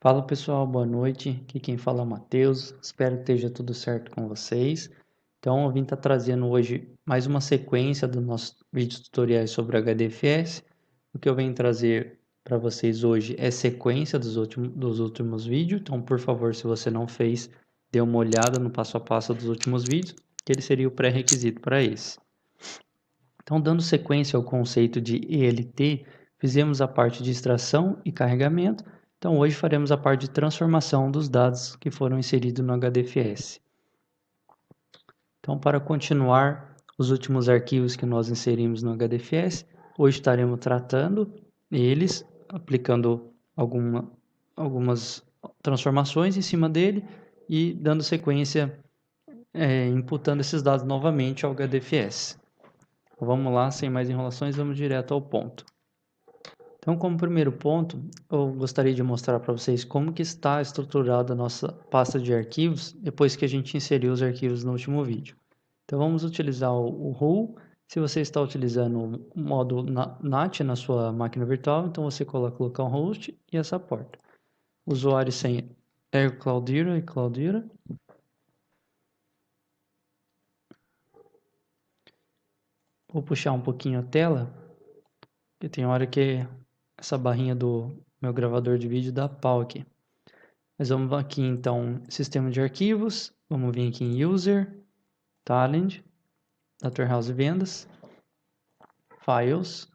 Fala pessoal, boa noite. Aqui quem fala é o Matheus. Espero que esteja tudo certo com vocês. Então, eu vim estar trazendo hoje mais uma sequência dos nossos vídeos tutoriais sobre HDFS. O que eu venho trazer para vocês hoje é sequência dos últimos vídeos. Então, por favor, se você não fez, dê uma olhada no passo a passo dos últimos vídeos, que ele seria o pré-requisito para esse. Então, dando sequência ao conceito de ELT, fizemos a parte de extração e carregamento. Então, hoje faremos a parte de transformação dos dados que foram inseridos no HDFS. Então, para continuar os últimos arquivos que nós inserimos no HDFS, hoje estaremos tratando eles, aplicando algumas transformações em cima dele e dando sequência, imputando esses dados novamente ao HDFS. Vamos lá, sem mais enrolações, vamos direto ao ponto. Então, como primeiro ponto, eu gostaria de mostrar para vocês como que está estruturada a nossa pasta de arquivos depois que a gente inseriu os arquivos no último vídeo. Então, vamos utilizar o roll. Se você está utilizando o modo NAT na sua máquina virtual, então você coloca localhost e essa porta. Usuário sem Cloudera e Cloudera. Vou puxar um pouquinho a tela, porque tem hora que essa barrinha do meu gravador de vídeo dá pau aqui. Mas vamos aqui então, sistema de arquivos, vamos vir aqui em User, Talent, Data Warehouse Vendas, Files.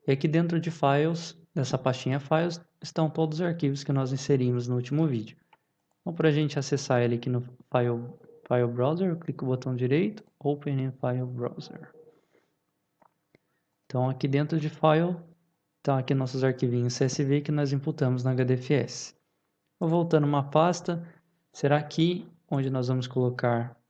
E aqui dentro de Files, dessa pastinha Files, estão todos os arquivos que nós inserimos no último vídeo. Então, para a gente acessar ele aqui no File Browser, eu clico no botão direito, Open in File Browser. Então, aqui dentro de File, estão aqui nossos arquivinhos CSV que nós imputamos na HDFS. Vou voltando uma pasta, será aqui onde nós vamos colocar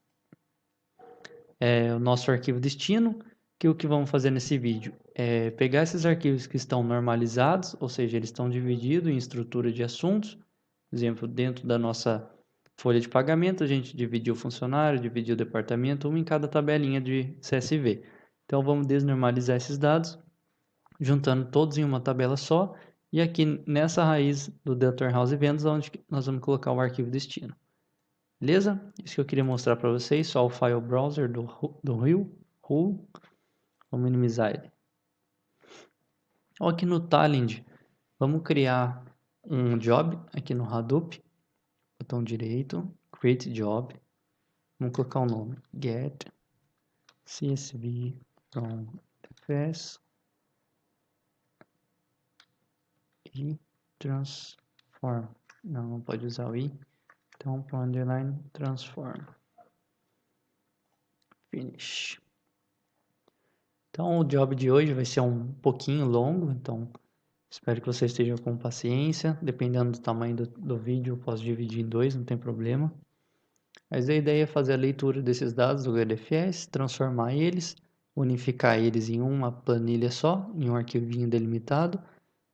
o nosso arquivo destino, que o que vamos fazer nesse vídeo é pegar esses arquivos que estão normalizados, ou seja, eles estão divididos em estrutura de assuntos. Por exemplo, dentro da nossa folha de pagamento, a gente dividiu o funcionário, dividiu o departamento, um em cada tabelinha de CSV. Então, vamos desnormalizar esses dados, juntando todos em uma tabela só, e aqui nessa raiz do Data Warehouse Vendas, onde nós vamos colocar o arquivo destino. Beleza? Isso que eu queria mostrar para vocês, só o File Browser do Rio. Vamos minimizar ele. Aqui no Talend, vamos criar um job aqui no Hadoop. Botão direito, Create Job. Vamos colocar o nome Get CSV from FS e Transform. Não pode usar o I. Então, para underline Transform. Finish. Então, o job de hoje vai ser um pouquinho longo, então espero que vocês estejam com paciência. Dependendo do tamanho do vídeo, eu posso dividir em dois, não tem problema. Mas a ideia é fazer a leitura desses dados do HDFS, transformar eles, unificar eles em uma planilha só, em um arquivinho delimitado,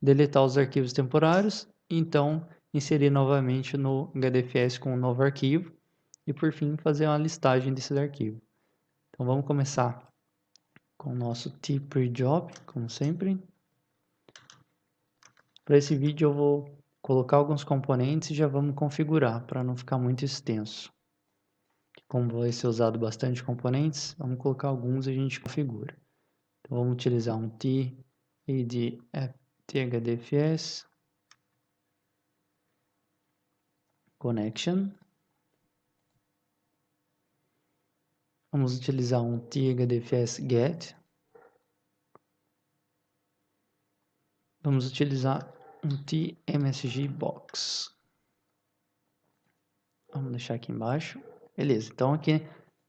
deletar os arquivos temporários, e então inserir novamente no HDFS com um novo arquivo, e por fim fazer uma listagem desses arquivos. Então vamos começar com o nosso tPreJob, como sempre. Para esse vídeo eu vou colocar alguns componentes e já vamos configurar para não ficar muito extenso. Como vai ser usado bastante componentes, vamos colocar alguns e a gente configura. Então vamos utilizar um thdfs connection. Vamos utilizar um thdfs get. Vamos utilizar um tmsgbox. Vamos deixar aqui embaixo. Beleza, então aqui,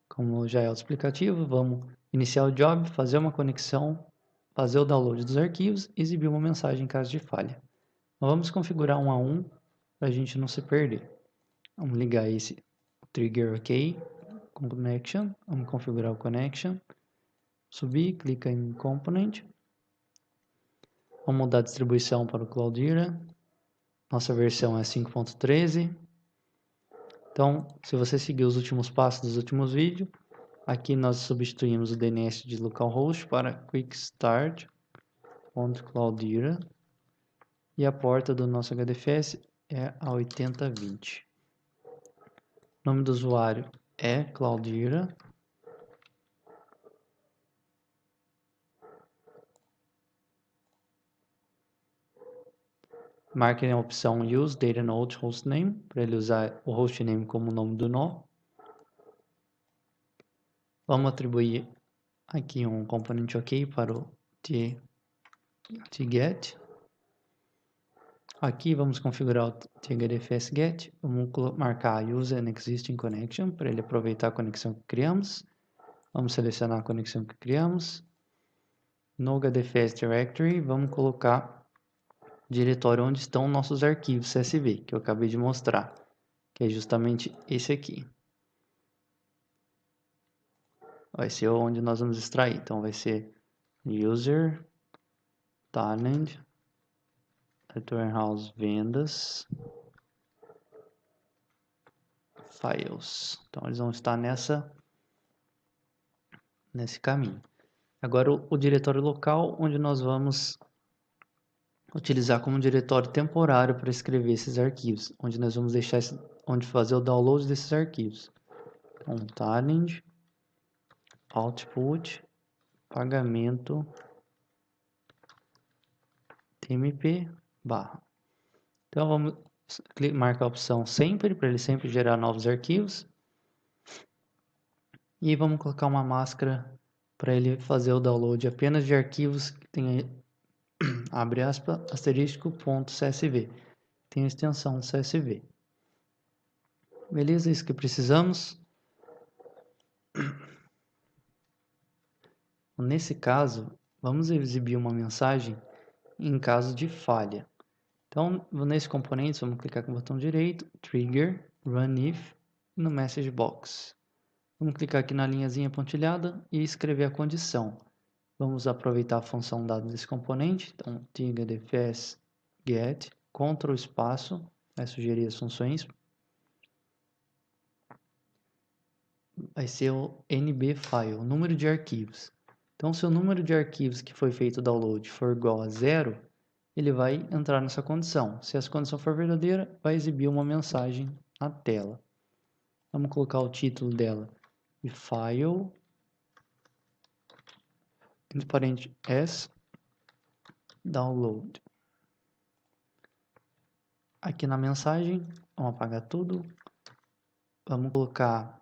como já é o explicativo, vamos iniciar o job, fazer uma conexão, fazer o download dos arquivos e exibir uma mensagem em caso de falha. Então, vamos configurar um a um para a gente não se perder. Vamos ligar esse trigger OK, connection, vamos configurar o connection, subir, clica em component, vamos mudar a distribuição para o Cloudera, nossa versão é 5.13. Então, se você seguir os últimos passos dos últimos vídeos, aqui nós substituímos o DNS de localhost para quickstart.cloudera. e a porta do nosso HDFS é a 8020. O nome do usuário é Claudira. Marquem a opção Use Data Node Hostname, para ele usar o hostname como nome do nó. Vamos atribuir aqui um componente OK para o tget. Aqui vamos configurar o thdfs-get. Vamos marcar Use an Existing Connection, para ele aproveitar a conexão que criamos. Vamos selecionar a conexão que criamos. No HDFS Directory, vamos colocar o diretório onde estão nossos arquivos CSV, que eu acabei de mostrar, que é justamente esse aqui. Vai ser onde nós vamos extrair. Então, vai ser user, talent, warehouse, vendas, files. Então, eles vão estar nesse caminho. Agora, o diretório local, onde nós vamos utilizar como diretório temporário para escrever esses arquivos, onde nós vamos deixar onde fazer o download desses arquivos. Então, talent, output, pagamento, tmp, barra. Então, vamos marcar a opção sempre, para ele sempre gerar novos arquivos. E vamos colocar uma máscara para ele fazer o download apenas de arquivos que tem, abre aspas, asterisco.csv. Tem a extensão CSV. Beleza, isso que precisamos. Nesse caso, vamos exibir uma mensagem em caso de falha. Então, nesse componente, vamos clicar com o botão direito, Trigger, Run If, no Message Box. Vamos clicar aqui na linhazinha pontilhada e escrever a condição. Vamos aproveitar a função dada desse componente, então, thdfs get, Ctrl espaço, vai sugerir as funções. Vai ser o NB file, o número de arquivos. Então, se o número de arquivos que foi feito o download for igual a 0, ele vai entrar nessa condição. Se essa condição for verdadeira, vai exibir uma mensagem na tela. Vamos colocar o título dela de file, entre parênteses, as download. Aqui na mensagem, vamos apagar tudo. Vamos colocar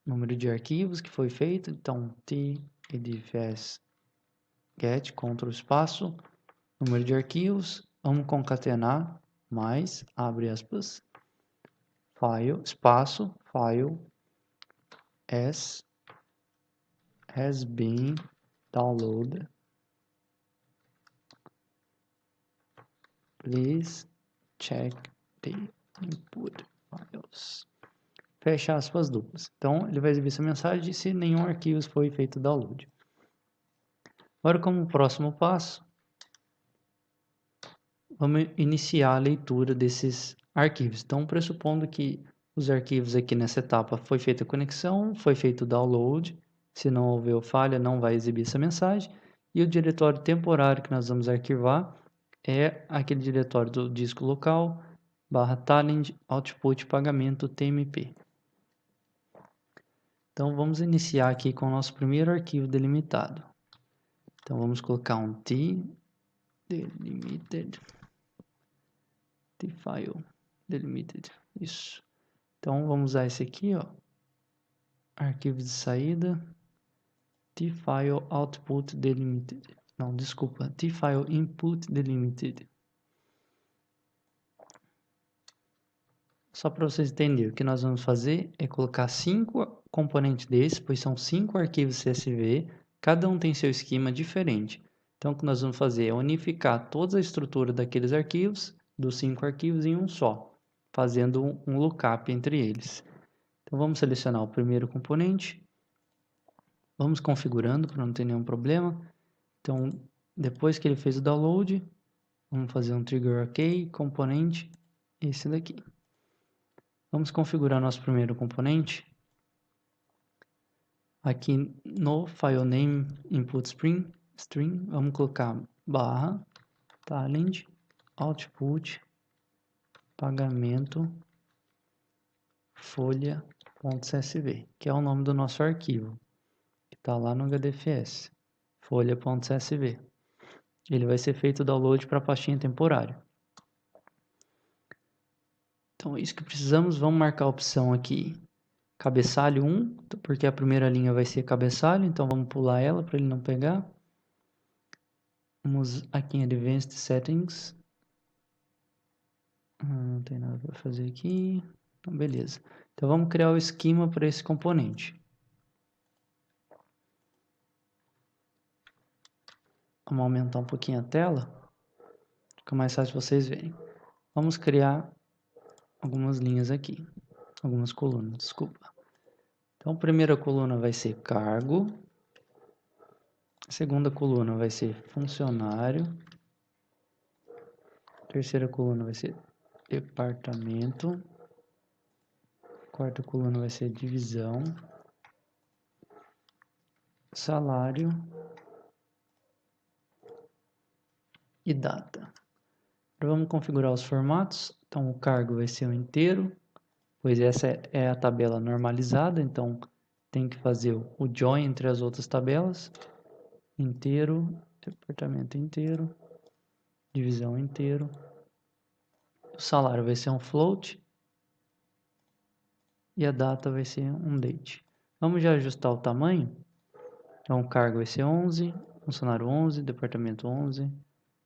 o número de arquivos que foi feito. Então, thdfs get, Ctrl espaço, número de arquivos. Vamos concatenar mais, abre aspas, file, espaço, file, as has been downloaded. Please check the input files. Fecha aspas duplas. Então, ele vai exibir essa mensagem se nenhum arquivo foi feito download. Agora, como próximo passo, vamos iniciar a leitura desses arquivos. Então, pressupondo que os arquivos aqui nessa etapa foi feita a conexão, foi feito o download, se não houver falha, não vai exibir essa mensagem, e o diretório temporário que nós vamos arquivar é aquele diretório do disco local, /talent, output, pagamento, tmp. Então, vamos iniciar aqui com o nosso primeiro arquivo delimitado. Então, vamos colocar um t delimited, t-file delimited, isso. Então, vamos usar esse aqui, ó, arquivo de saída, t-file output delimited. Não, desculpa, t-file input delimited. Só para vocês entenderem, o que nós vamos fazer é colocar 5 componentes desses, pois são 5 arquivos CSV, cada um tem seu esquema diferente. Então, o que nós vamos fazer é unificar toda a estrutura daqueles arquivos, dos 5 arquivos, em um só, fazendo um lookup entre eles. Então, vamos selecionar o primeiro componente, vamos configurando para não ter nenhum problema. Então, depois que ele fez o download, vamos fazer um trigger OK, componente, esse daqui. Vamos configurar nosso primeiro componente. Aqui no file name input string, vamos colocar /talent output, pagamento, folha.csv, que é o nome do nosso arquivo, que está lá no HDFS, folha.csv. Ele vai ser feito o download para a pastinha temporária. Então, é isso que precisamos. Vamos marcar a opção aqui, cabeçalho 1, porque a primeira linha vai ser cabeçalho, então vamos pular ela para ele não pegar. Vamos aqui em Advanced Settings. Não tem nada para fazer aqui. Então, beleza. Então, vamos criar o esquema para esse componente. Vamos aumentar um pouquinho a tela. Fica mais fácil vocês verem. Vamos criar algumas linhas aqui. Algumas colunas, desculpa. Então, a primeira coluna vai ser cargo. A segunda coluna vai ser funcionário. A terceira coluna vai ser departamento. A quarta coluna vai ser divisão. Salário. E data. Agora vamos configurar os formatos. Então, o cargo vai ser um inteiro, pois essa é a tabela normalizada, então tem que fazer o join entre as outras tabelas. Inteiro, departamento inteiro, divisão inteiro. O salário vai ser um float e a data vai ser um date. Vamos já ajustar o tamanho. Então, o cargo vai ser 11, funcionário 11, departamento 11,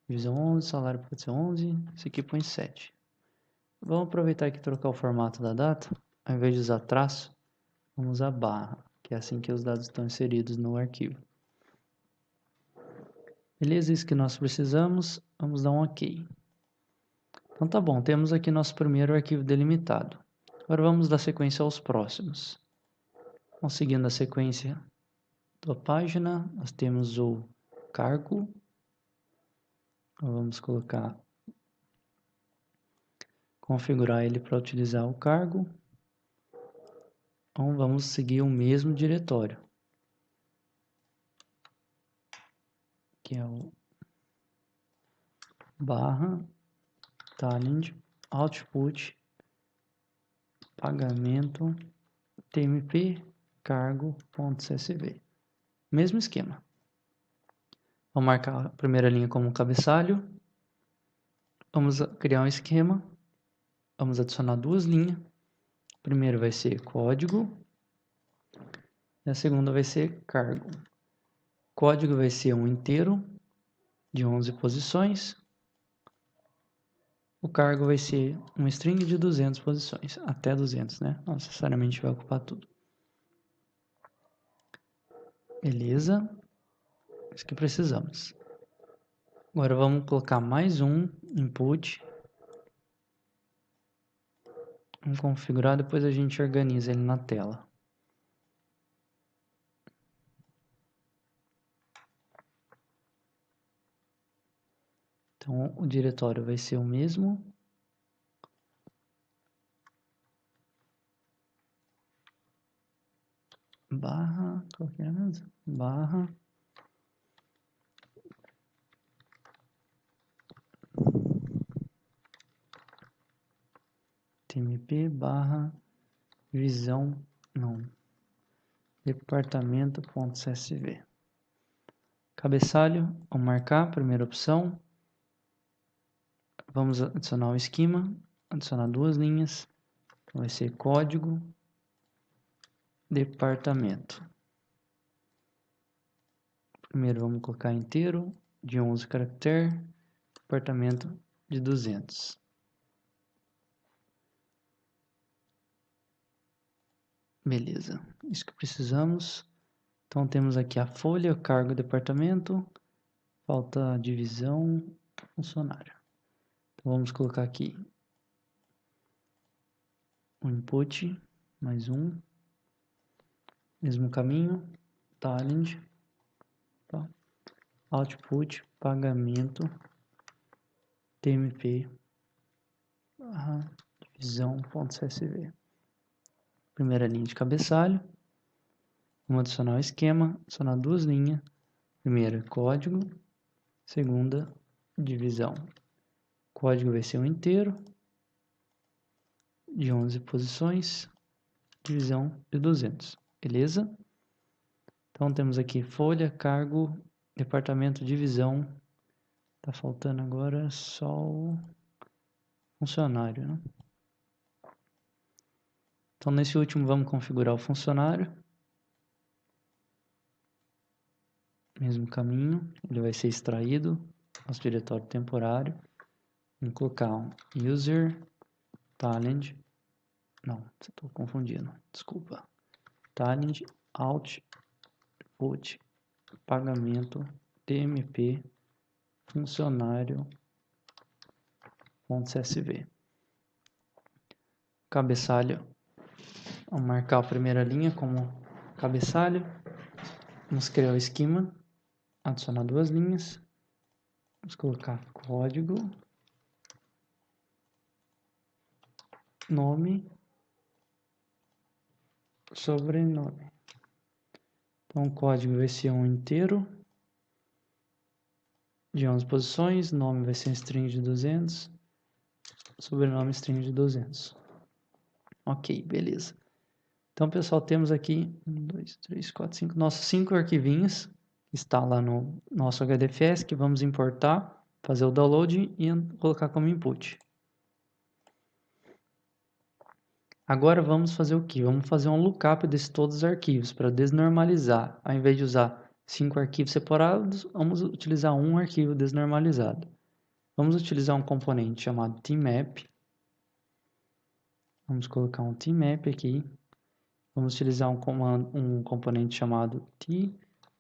divisão 11, salário pode ser 11, esse aqui põe 7. Vamos aproveitar aqui e trocar o formato da data. Ao invés de usar traço, vamos usar barra, que é assim que os dados estão inseridos no arquivo. Beleza, isso que nós precisamos. Vamos dar um OK. Então tá bom, temos aqui nosso primeiro arquivo delimitado. Agora vamos dar sequência aos próximos. Então, seguindo a sequência da página, nós temos o cargo. Vamos configurar ele para utilizar o cargo. Então vamos seguir o mesmo diretório, que é o barra talent output pagamento tmp cargo.csv. Mesmo esquema. Vamos marcar a primeira linha como cabeçalho. Vamos criar um esquema. Vamos adicionar duas linhas. Primeiro vai ser código. E a segunda vai ser cargo. Código vai ser um inteiro de 11 posições. O cargo vai ser um string de 200 posições. Até 200, né? Não necessariamente vai ocupar tudo. Beleza. Isso que precisamos. Agora vamos colocar mais um input. Vamos configurar, depois a gente organiza ele na tela. Então, o diretório vai ser o mesmo. Barra, qual que era mesmo? Barra. TMP barra visão, não. Departamento.csv. Cabeçalho, vamos marcar, primeira opção. Vamos adicionar o esquema, adicionar duas linhas. Então vai ser código, departamento. Primeiro vamos colocar inteiro, de 11 caracteres, departamento de 200. Beleza, isso que precisamos. Então temos aqui a folha, cargo, departamento, falta a divisão, funcionário. Então vamos colocar aqui o input, mais um, mesmo caminho, talent, tá? Output, pagamento, tmp, divisão.csv. Primeira linha de cabeçalho, vamos adicionar o esquema, adicionar duas linhas, primeira código, segunda divisão. código vai ser um inteiro de 11 posições, divisão de 200, beleza? Então temos aqui folha, cargo, departamento, divisão. Tá faltando agora só o funcionário, né? Então nesse último vamos configurar o funcionário. Mesmo caminho, ele vai ser extraído, nosso diretório temporário. Vamos colocar um user talent, não, estou confundindo, desculpa. Talent output pagamento tmp funcionário.csv. Cabeçalho, vamos marcar a primeira linha como cabeçalho. Vamos criar o esquema, adicionar 2 linhas. Vamos colocar código, nome, sobrenome. Então o código vai ser um inteiro de 11 posições, nome vai ser um string de 200, sobrenome string de 200. Ok, beleza. Então, pessoal, temos aqui 1, 2, 3, 4, 5, nossos 5 arquivinhos que está lá no nosso HDFS que vamos importar, fazer o download e colocar como input. Agora vamos fazer o que? Vamos fazer um lookup de todos os arquivos para desnormalizar. Ao invés de usar 5 arquivos separados, vamos utilizar um arquivo desnormalizado. Vamos utilizar um componente chamado tmap. Vamos colocar um tmap aqui. Vamos utilizar um componente chamado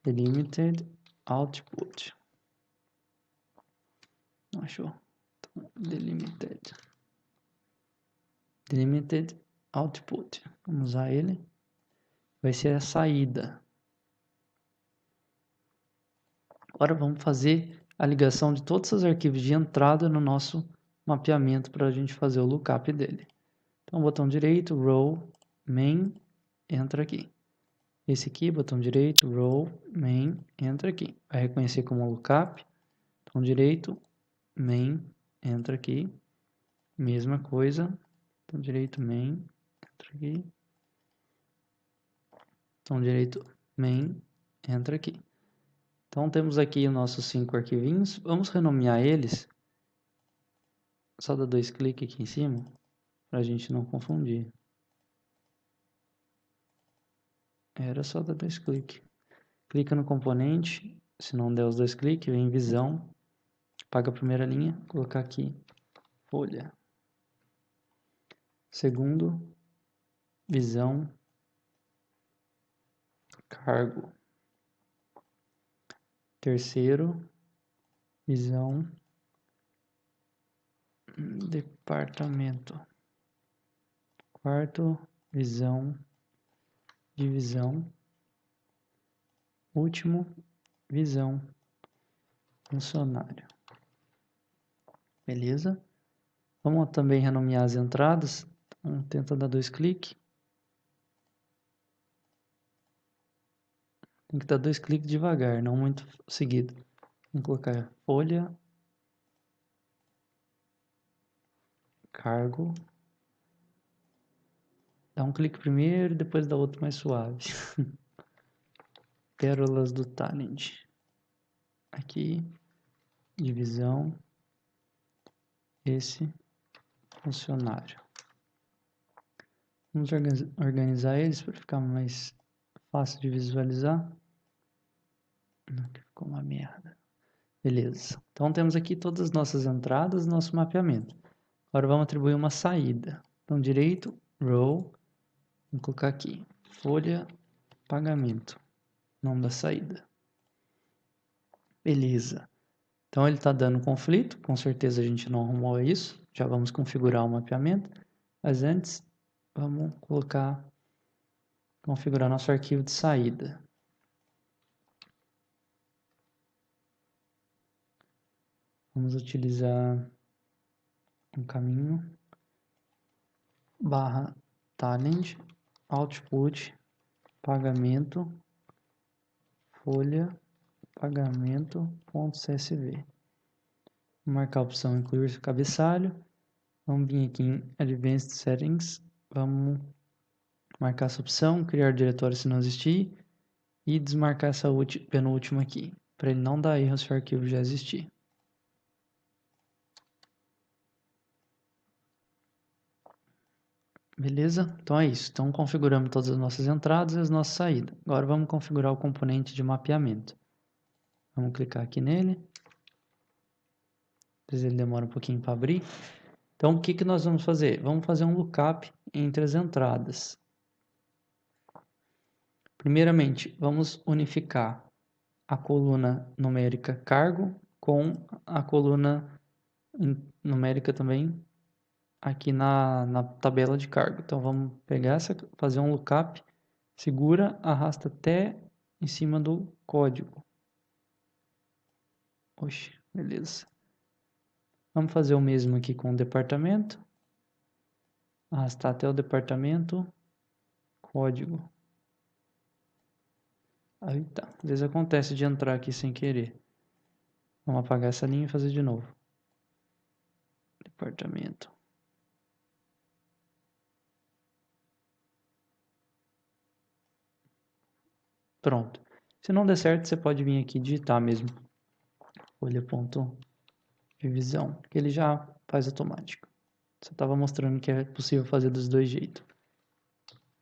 tDelimited output. Não achou? Então, delimited output. Vamos usar ele. Vai ser a saída. Agora vamos fazer a ligação de todos os arquivos de entrada no nosso mapeamento para a gente fazer o lookup dele. Então, botão direito, row, main, entra aqui. Esse aqui, botão direito, row, main, entra aqui. Vai reconhecer como lookup. Botão direito, main, entra aqui. Mesma coisa. Botão direito, main, entra aqui. Botão direito, main, entra aqui. Então, temos aqui os nossos 5 arquivinhos. Vamos renomear eles. Só dar 2 cliques aqui em cima, para a gente não confundir. Era só dar 2 cliques. Clica no componente, se não der os 2 cliques, vem em visão, apaga a primeira linha, colocar aqui folha. Segundo, visão, cargo. Terceiro, visão, departamento. Quarto, visão, divisão. Último, visão, funcionário. Beleza? Vamos também renomear as entradas. Então, tenta dar 2 cliques. Tem que dar 2 cliques devagar, não muito seguido. Vamos colocar folha, cargo. Dá um clique primeiro, depois dá outro mais suave. Pérolas do talent. Aqui, divisão, esse funcionário. Vamos organizar eles para ficar mais fácil de visualizar. Aqui ficou uma merda. Beleza. Então temos aqui todas as nossas entradas, nosso mapeamento. Agora vamos atribuir uma saída. Então direito, row, vamos colocar aqui, folha, pagamento, nome da saída. Beleza. Então ele está dando conflito, com certeza a gente não arrumou isso. Já vamos configurar o mapeamento. Mas antes, vamos configurar nosso arquivo de saída. Vamos utilizar um caminho barra talent output pagamento folha pagamento.csv. Vou marcar a opção incluir cabeçalho. Vamos vir aqui em Advanced Settings. Vamos marcar essa opção, criar diretório se não existir. E desmarcar essa penúltima aqui, para ele não dar erro se o arquivo já existir. Beleza? Então é isso. Então configuramos todas as nossas entradas e as nossas saídas. Agora vamos configurar o componente de mapeamento. Vamos clicar aqui nele. Às vezes ele demora um pouquinho para abrir. Então o que nós vamos fazer? Vamos fazer um lookup entre as entradas. Primeiramente, vamos unificar a coluna numérica cargo com a coluna numérica também aqui na tabela de cargo. Então vamos pegar essa, fazer um lookup, segura, arrasta até em cima do código. Oxe, beleza. Vamos fazer o mesmo aqui com o departamento. Arrastar até o departamento, código. Aí tá. Às vezes acontece de entrar aqui sem querer. Vamos apagar essa linha e fazer de novo. Departamento. Pronto. Se não der certo, você pode vir aqui digitar mesmo. Folha.divisão, que ele já faz automático. Só estava mostrando que é possível fazer dos dois jeitos.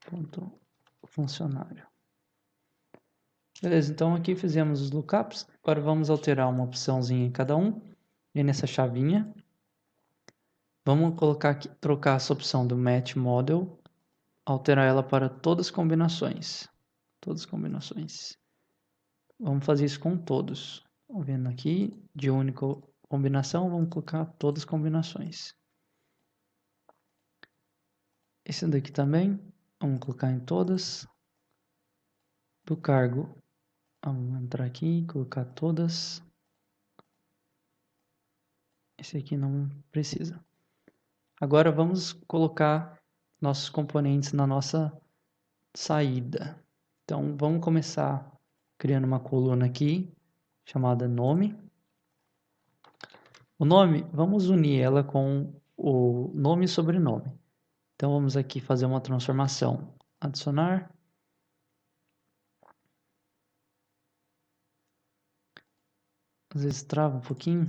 Ponto funcionário. Beleza, então aqui fizemos os lookups. Agora vamos alterar uma opçãozinha em cada um. E nessa chavinha, vamos colocar aqui, trocar essa opção do Match Model, alterar ela para todas as combinações. Todas as combinações. Vamos fazer isso com todos. Vamos vendo aqui, de única combinação, vamos colocar todas as combinações. Esse daqui também, vamos colocar em todas. Do cargo, vamos entrar aqui, colocar todas. Esse aqui não precisa. Agora vamos colocar nossos componentes na nossa saída. Então vamos começar criando uma coluna aqui, chamada nome. O nome, vamos unir ela com o nome e sobrenome. Então vamos aqui fazer uma transformação. Adicionar. Às vezes trava um pouquinho.